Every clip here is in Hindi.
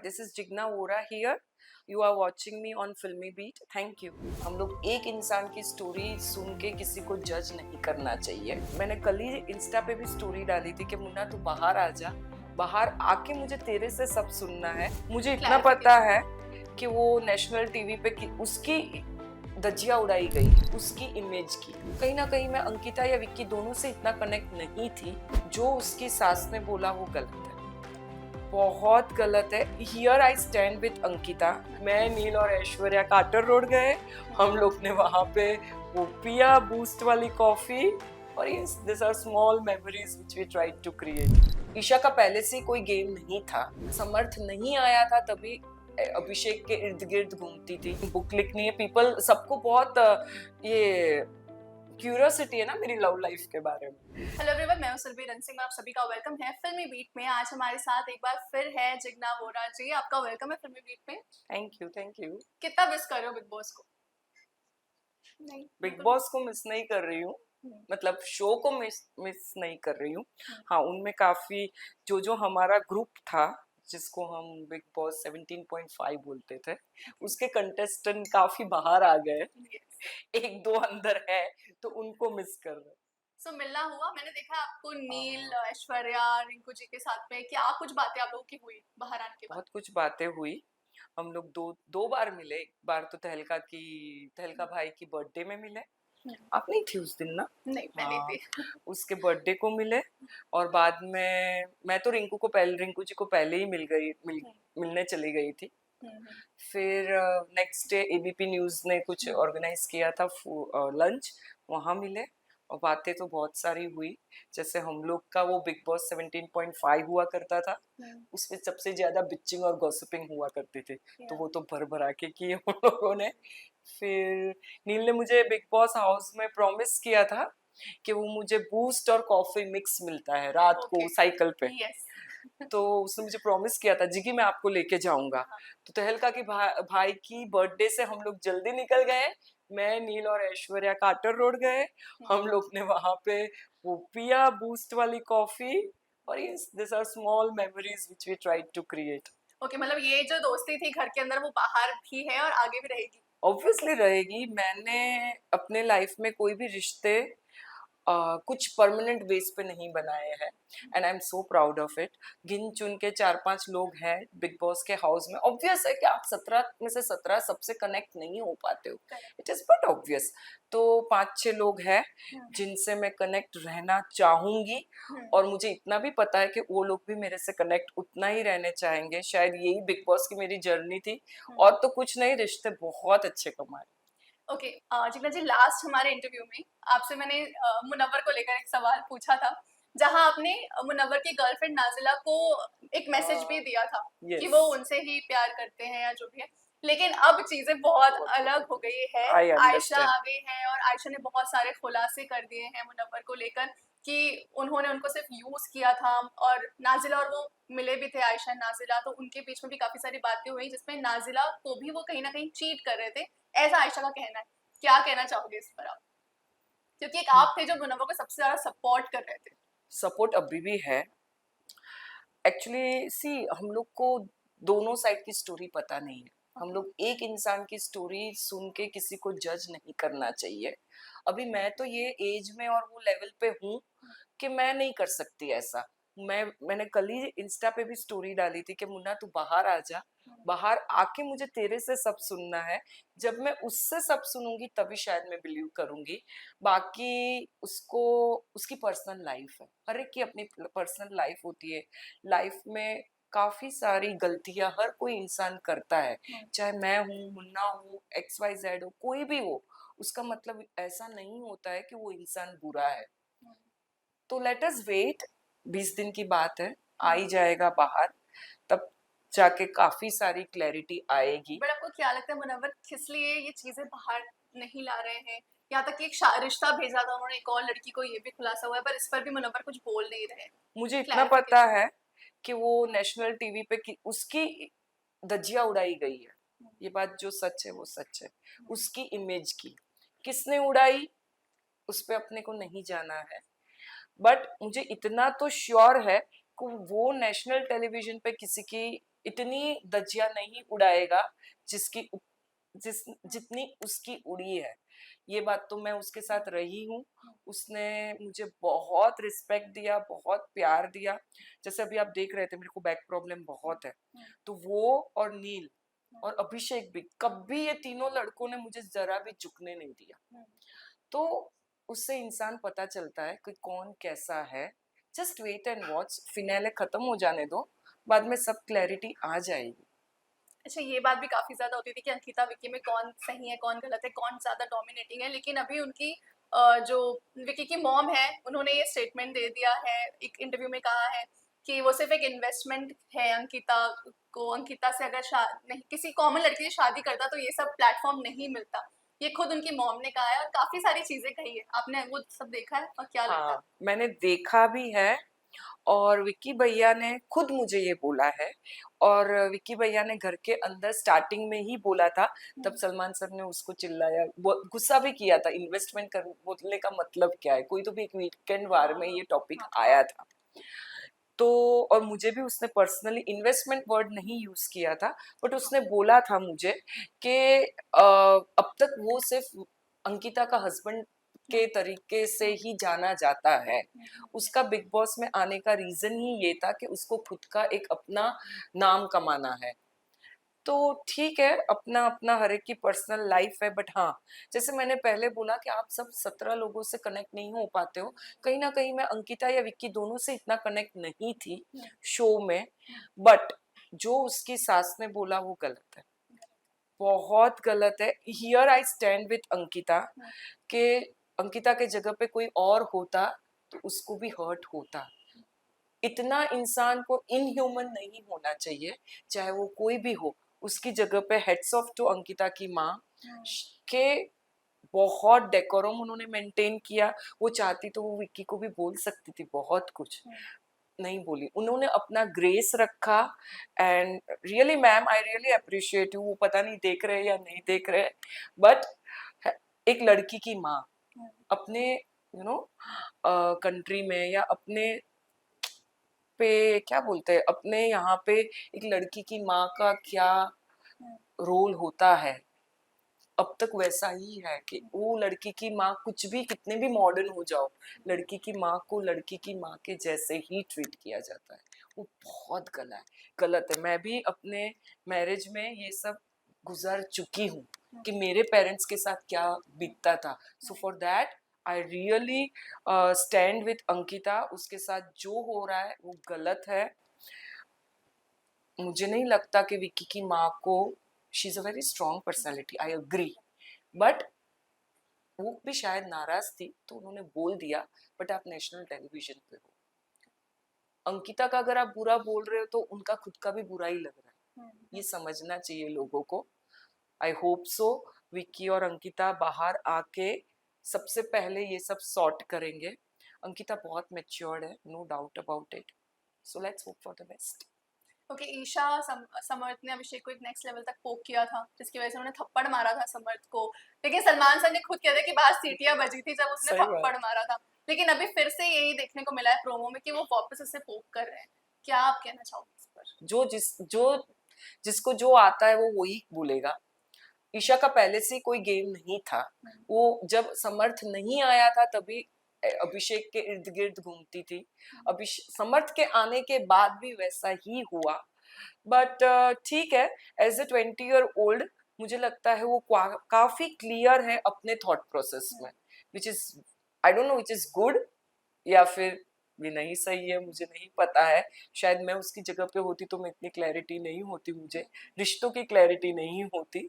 this is Jigna Vora here. You are watching me on Filmy Beat. Thank you. हम लोग एक इंसान की स्टोरी सुन के किसी को जज नहीं करना चाहिए. मैंने कल ही इंस्टा पे भी स्टोरी डाली थी कि मुन्ना तू बाहर आ जा, बाहर आके मुझे तेरे से सब सुनना है. मुझे इतना पता है कि वो नेशनल टीवी पे उसकी धज्जियां उड़ाई गई, उसकी इमेज की. कहीं ना कहीं मैं अंकिता या विक्की दोनों से इतना कनेक्ट नहीं थी. जो उसकी सास ने बोला वो गलत है, बहुत गलत है. Here I stand with Ankita. मैं, नील और ऐश्वर्या कार्टर रोड गए. हम लोग ने वहाँ पे वो पिया बूस्ट वाली कॉफी. और this are small memories which we tried to create. Isha का पहले से कोई गेम नहीं था. समर्थ नहीं आया था तभी अभिषेक के इर्द गिर्द घूमती थी. बुक लिखनी है. पीपल सबको बहुत ये क्यूरियोसिटी है ना मेरी लव लाइफ के बारे में. हेलो एवरीवन, मैं हूं सुरभि रंग सिंह. आप सभी का वेलकम है फिल्मी बीट में. आज हमारे साथ एक बार फिर है जिग्ना वोरा जी. आपका वेलकम है फिल्मी बीट में. Thank you. कितना मिस कर रहे हो बिग बॉस को? नहीं, बिग बॉस को मिस नहीं कर रही हूँ. मतलब शो को मिस नहीं कर रही हूँ. हाँ, उनमें काफी जो हमारा ग्रुप था जिसको हम बिग बॉस 17.5 बोलते थे, उसके कंटेस्टेंट काफी बाहर आ गए. एक दो अंदर है तो उनको मिस कर रहे. सो मिलना हुआ. मैंने देखा आपको नील, ऐश्वर्या, रिंकू जी के साथ में. क्या कुछ बातें आप लोगों की हुई बाहर आने के बाद? बहुत कुछ बातें हुई. हम लोग दो बार मिले. एक बार तो तहलका भाई की बर्थडे में मिले. आप नहीं थी उस दिन ना? नहीं, मैं नहीं थी. उसके बर्थडे को मिले. और बाद में मैं तो रिंकू जी को पहले ही मिलने चली गई थी. फिर नेक्स्ट डे एबीपी न्यूज ने कुछ ऑर्गेनाइज किया था लंच, वहाँ मिले. और बातें तो बहुत सारी हुई. जैसे हम लोग का वो बिग बॉस 17.5 हुआ करता था, उसमें सबसे ज्यादा बिचिंग और गॉसिपिंग हुआ करते थे. तो वो तो भर भरा के किए हम लोगों ने. फिर नील ने मुझे बिग बॉस हाउस में प्रॉमिस किया था कि वो मुझे बूस्ट और कॉफी मिक्स मिलता है रात को साइकिल पे. तो उसने मुझे प्रॉमिस किया था, जिगी मैं आपको लेके जाऊंगा. तो तहलका की भाई की बर्थडे से हम लोग जल्दी निकल गए. मैं, नील और ऐश्वर्या कार्टर रोड गए. हम लोग ने वहाँ पे वो पिया बूस्ट वाली कॉफी. और this are small memories which we tried to create. Okay, मतलब ये जो दोस्ती थी घर के अंदर वो बाहर भी है और आगे भी रहेगी. ऑब्वियसली रहेगी. मैंने अपने लाइफ में कोई भी रिश्ते कुछ परमानेंट बेस पे नहीं बनाए हैं. And I am so proud of it. गिन चुन के 4-5 लोग हैं बिग बॉस के हाउस में. ऑब्वियस है कि आप 17 में से 17 सबसे कनेक्ट नहीं हो पाते हो. It is but obvious. तो 5-6 लोग हैं जिनसे मैं कनेक्ट रहना चाहूंगी. और मुझे इतना भी पता है कि वो लोग भी मेरे से कनेक्ट उतना ही रहने चाहेंगे. शायद यही बिग बॉस की मेरी जर्नी थी. और तो कुछ नहीं, रिश्ते बहुत अच्छे कमाए. ओके, जिग्ना जी, लास्ट हमारे इंटरव्यू में आपसे मैंने मुनव्वर को लेकर एक सवाल पूछा था, जहां आपने मुनव्वर की गर्लफ्रेंड नाजिला को एक मैसेज भी दिया था कि वो उनसे ही प्यार करते हैं या जो भी है. लेकिन अब चीजें बहुत अलग हो गई है. आयशा आ गई है और आयशा ने बहुत सारे खुलासे कर दिए हैं मुनव्वर को लेकर कि उन्होंने उनको सिर्फ यूज किया था. और नाजिला और वो मिले भी थे, आयशा नाजिला, तो उनके बीच में भी काफी सारी बातें हुई जिसमें नाजिला को भी वो कहीं ना कहीं चीट कर रहे थे, ऐसा आयशा का कहना है. क्या कहना चाहोगे इस पर आप? क्योंकि एक आप थे जो मुनव्वर को सबसे ज्यादा सपोर्ट कर रहे थे. सपोर्ट अभी भी है. एक्चुअली सी, हम लोग को दोनों साइड की स्टोरी पता नहीं है. हम लोग एक इंसान की स्टोरी सुन के किसी को जज नहीं करना चाहिए. अभी मैं तो ये एज में और वो लेवल पे हूँ कि मैं नहीं कर सकती ऐसा. मैंने कल ही इंस्टा पे भी स्टोरी डाली थी कि मुन्ना तू बाहर आ जा, बाहर आके मुझे तेरे से सब सुनना है. जब मैं उससे सब सुनूंगी तभी शायद मैं बिलीव करूंगी. बाकी उसकी पर्सनल लाइफ है. हर एक की अपनी पर्सनल लाइफ होती है. लाइफ में काफी सारी गलतियां हर कोई इंसान करता है. चाहे मैं हूँ, मुन्ना हूँ, XYZ हो, कोई भी हो. उसका मतलब ऐसा नहीं होता है कि वो इंसान बुरा है. तो लेट अस वेट. 20 दिन की बात है, आ ही जाएगा बाहर. तब जाके काफी सारी क्लैरिटी आएगी. बट आपको क्या लगता है मुनव्वर किस लिए ये चीजें बाहर नहीं ला रहे हैं? यहाँ तक कि एक रिश्ता भेजा था उन्होंने एक और लड़की को, ये भी खुलासा हुआ है, पर इस पर भी मुनव्वर कुछ बोल नहीं रहे. मुझे इतना पता है कि वो नेशनल टीवी पे उसकी धज्जियां उड़ाई गई है. ये बात जो सच है वो सच है. उसकी इमेज की किसने उड़ाई उस पे अपने को नहीं जाना है. बट मुझे इतना तो श्योर है कि वो नेशनल टेलीविजन पे किसी की इतनी धज्जियां नहीं उड़ाएगा जिसकी जितनी उसकी उड़ी है। ये बात तो मैं उसके साथ रही हूँ। उसने मुझे बहुत रिस्पेक्ट दिया, बहुत प्यार दिया। जैसे अभी आप देख रहे थे मेरे को बैक प्रॉब्लम बहुत है, तो वो और नील और अभिषेक भी, कभी ये तीनों लड़कों ने मुझे जरा भी झुकने नहीं दिया। तो उससे इंसान पता चलता है कि कौन कैसा है। Just wait and watch, finale खत्म हो जाने दो, बाद में सब क्लैरिटी आ जाएगी। अच्छा, ये बात भी काफी ज्यादा होती थी कि अंकिता विक्की में कौन सही है कौन गलत है कौन ज्यादा डोमिनेटिंग है, लेकिन अभी उनकी जो विक्की की मॉम है उन्होंने ये स्टेटमेंट दे दिया है, एक इंटरव्यू में कहा है कि वो सिर्फ एक इन्वेस्टमेंट है अंकिता को। अंकिता से अगर नहीं किसी कॉमन लड़की से शादी करता तो ये सब प्लेटफॉर्म नहीं मिलता। ये खुद उनकी मॉम ने कहा है और काफी सारी चीजें कही है। आपने वो सब देखा है और क्या लगता है? हाँ, मैंने देखा भी है और विक्की भैया ने खुद मुझे ये बोला है। और विक्की भैया ने घर के अंदर स्टार्टिंग में ही बोला था, तब सलमान सर ने उसको चिल्लाया, गुस्सा भी किया था। इन्वेस्टमेंट कर बोलने का मतलब क्या है, कोई तो भी एक वीकेंड वार में ये टॉपिक आया था। तो और मुझे भी उसने पर्सनली इन्वेस्टमेंट वर्ड नहीं यूज किया था, बट उसने बोला था मुझे कि अब तक वो सिर्फ अंकिता का हस्बैंड के तरीके से ही जाना जाता है। उसका बिग बॉस में आने का रीजन ही ये था कि उसको खुद का एक अपना नाम कमाना है। तो ठीक है, अपना अपना हर एक की पर्सनल लाइफ है, बट हाँ, जैसे मैंने पहले बोला कि आप सब 17 लोगों से कनेक्ट नहीं हो पाते हो। कहीं ना कहीं मैं अंकिता या विक्की दोनों से इतना कनेक्ट नहीं थी शो में, बट जो उसकी सास ने बोला वो गलत है, बहुत गलत है। Here I stand with Ankita कि अंकिता के जगह पे कोई और होता तो उसको भी हर्ट होता। इतना इंसान को इनह्यूमन नहीं होना चाहिए, चाहे वो कोई भी हो। उसकी जगह पे हेड्स ऑफ टू अंकिता की माँ के, बहुत डेकोरम उन्होंने मेंटेन किया। वो चाहती तो वो विक्की को भी बोल सकती थी बहुत कुछ, नहीं बोली, उन्होंने अपना ग्रेस रखा। And really ma'am, I really appreciate you. वो पता नहीं देख रहे या नहीं देख रहे, बट एक लड़की की माँ अपने कंट्री में या अपने पे क्या बोलते हैं, अपने यहाँ पे एक लड़की की माँ का क्या रोल होता है, अब तक वैसा ही है कि वो लड़की की माँ, कुछ भी कितने भी मॉडर्न हो जाओ, लड़की की माँ को लड़की की माँ के जैसे ही ट्रीट किया जाता है। वो बहुत गलत है। मैं भी अपने मैरिज में ये सब गुजर चुकी हूँ कि मेरे पेरेंट्स के साथ क्या बीतता था। So for that I really stand with Ankita. उसके साथ जो हो रहा है वो गलत है। मुझे नहीं लगता कि विक्की की माँ को, she is a very strong personality, I agree, but वो भी शायद नाराज थी तो उन्होंने बोल दिया। बट आप नेशनल टेलीविजन पे हो, अंकिता का अगर आप बुरा बोल रहे हो तो उनका खुद का भी बुरा ही लग रहा है, ये समझना चाहिए लोगों को। आई होप सो विक्की और अंकिता बाहर आके सबसे पहले ये सब सॉर्ट करेंगे। अंकिता बहुत मैच्योर्ड है, no doubt about it, so let's hope for the best. Okay, Isha Samarth ने अभिषेक को एक नेक्स्ट लेवल तक पोक किया था जिसकी वजह से उन्होंने थप्पड़ मारा था समर्थ को, लेकिन सलमान सर ने खुद किया था कि बाहर सीटियां बजी थी जब उसने थप्पड़ मारा था। लेकिन अभी फिर से यही देखने को मिला है प्रोमो में कि वो वापस उसे पोक कर रहे हैं। क्या आप कहना चाहोगे इस पर? जिसको जो आता है वो वही बोलेगा। ईशा का पहले से कोई गेम नहीं था। वो जब समर्थ नहीं आया था तभी अभिषेक के इर्द गिर्द घूमती थी। समर्थ के आने के बाद भी वैसा ही हुआ। बट ठीक है, एज ए 20 year old मुझे लगता है वो काफी क्लियर है अपने थॉट प्रोसेस में, which is, I don't know which is good या फिर ये नहीं सही है, मुझे नहीं पता है। शायद मैं उसकी जगह पे होती तो मैं इतनी क्लैरिटी नहीं होती, मुझे रिश्तों की क्लैरिटी नहीं होती,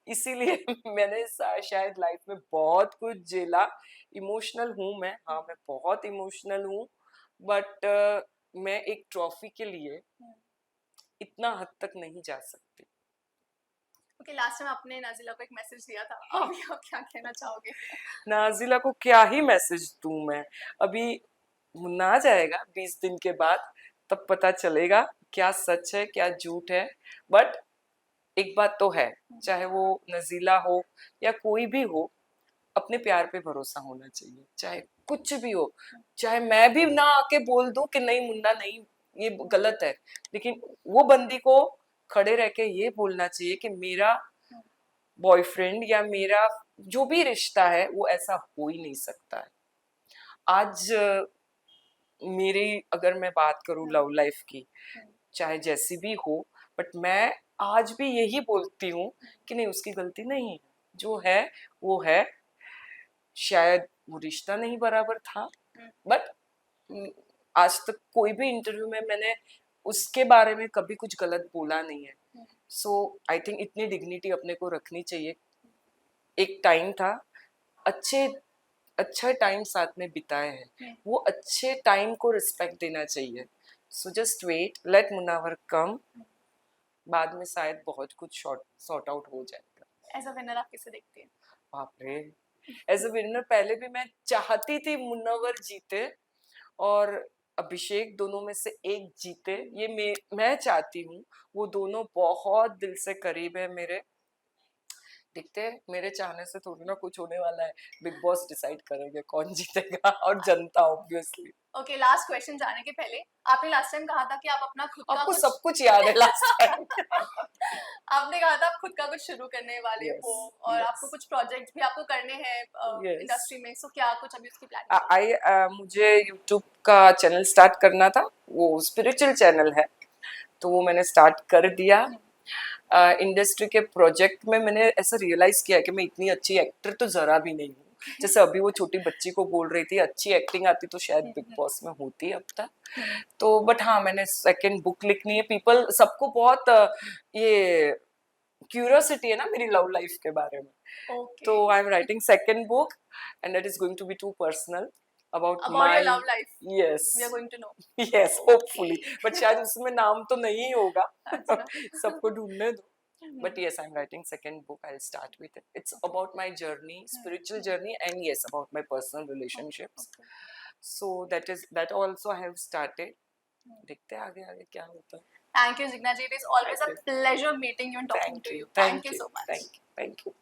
इसीलिए मैंने शायद लाइफ में बहुत कुछ झेला। इमोशनल हूँ मैं, हाँ मैं बहुत इमोशनल हूँ, बट मैं एक ट्रॉफी के लिए इतना हद तक नहीं जा सकती। ओके, लास्ट टाइम आपने नाजिला को एक मैसेज दिया था, अभी आप क्या कहना चाहोगे? नाजिला को क्या ही मैसेज दूं मैं, अभी मुन्ना आ जाएगा 20 दिन के बाद, तब पता चलेगा क्या सच है क्या झूठ है। बट एक बात तो है, चाहे वो नजीला हो या कोई भी हो, अपने प्यार पे भरोसा होना चाहिए, चाहे कुछ भी हो। चाहे मैं भी ना आके बोल दूं कि नहीं मुन्ना नहीं ये गलत है, लेकिन वो बंदी को खड़े रह के ये बोलना चाहिए कि मेरा बॉयफ्रेंड या मेरा जो भी रिश्ता है वो ऐसा हो ही नहीं सकता है। आज मेरी अगर मैं बात करूँ लव लाइफ की, चाहे जैसी भी हो, बट मैं आज भी यही बोलती हूँ कि नहीं, उसकी गलती नहीं है, जो है वो है। शायद वो रिश्ता नहीं बराबर था, बट आज तक कोई भी इंटरव्यू में मैंने उसके बारे में कभी कुछ गलत बोला नहीं है। सो आई थिंक इतनी डिग्निटी अपने को रखनी चाहिए। एक टाइम था, अच्छा टाइम साथ में बिताए हैं, वो अच्छे टाइम को रिस्पेक्ट देना चाहिए। So just wait, let Munawar come, बाद में शायद बहुत कुछ सॉर्ट आउट हो जाएगा। एज अ विनर आप किसे देखती हैं? बाप रे, एज अ विनर पहले भी मैं चाहती थी मुनव्वर जीते और अभिषेक, दोनों में से एक जीते, ये मैं चाहती हूँ। वो दोनों बहुत दिल से करीब है मेरे। देखते हैं, मेरे चाहने से थोड़ी ना कुछ होने वाला है। बिग बॉस डिसाइड करेंगे कौन जीतेगा, और जनता ऑब्वियसली। ओके, लास्ट क्वेश्चन जाने के पहले, आपने लास्ट टाइम कहा था कि आप अपना खुद का आपको कुछ सब कुछ याद है लास्ट टाइम। आपने कहा था आप खुद का कुछ शुरू करने वाले Yes, हो और yes. आपको कुछ प्रोजेक्ट भी आपको करने हैं Yes. इंडस्ट्री में, सो क्या कुछ अभी उसकी प्लानिंग? मुझे यूट्यूब का चैनल स्टार्ट करना था, वो स्पिरिचुअल चैनल है, तो वो मैंने स्टार्ट कर दिया। इंडस्ट्री के प्रोजेक्ट में मैंने ऐसा रियलाइज किया कि मैं इतनी अच्छी एक्टर तो जरा भी नहीं हूँ। जैसे अभी वो छोटी बच्ची को बोल रही थी अच्छी एक्टिंग आती तो शायद बिग बॉस में होती अब तक। तो बट हाँ, मैंने सेकंड बुक लिखनी है। पीपल, सबको बहुत ये क्यूरियोसिटी है ना मेरी लव लाइफ के बारे में। Okay. तो I am writing second book and that is going to be too personal about About माय your love life. Yes We are going to know. Yes hopefully, but शायद उसमें नाम तो नहीं होगा। अच्छा। सबको ढूंढने दो। But yes, I'm writing second book. I'll start with it. It's about my journey, spiritual journey, and yes, about my personal relationships. So that also I have started. देखते हैं आगे आगे क्या होता है। Thank you, Jigna ji. It is always a pleasure meeting you and talking to you. Thank you so much. Thank you.